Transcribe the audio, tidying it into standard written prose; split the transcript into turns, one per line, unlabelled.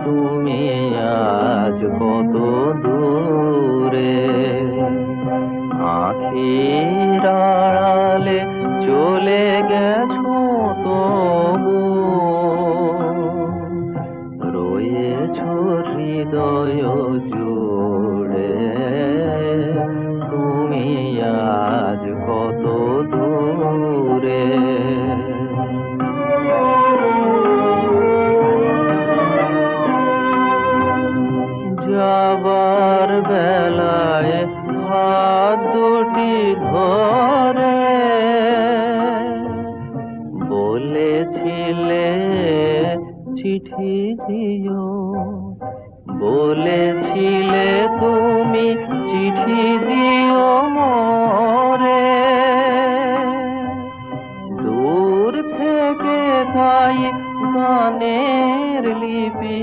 তুমি আজ কত দূরে, আখির আড়ালে চলে গেছো তবু রয়েছো হৃদয় জুড়ে। তুমি আজ কত দূরে। যাবার বেলায় হাত দুটি ধরে বলেছিলে চিঠি দিও, বলেছিলে তুমি চিঠি দিও মোরে। দূর থেকে তাই গানের লিপি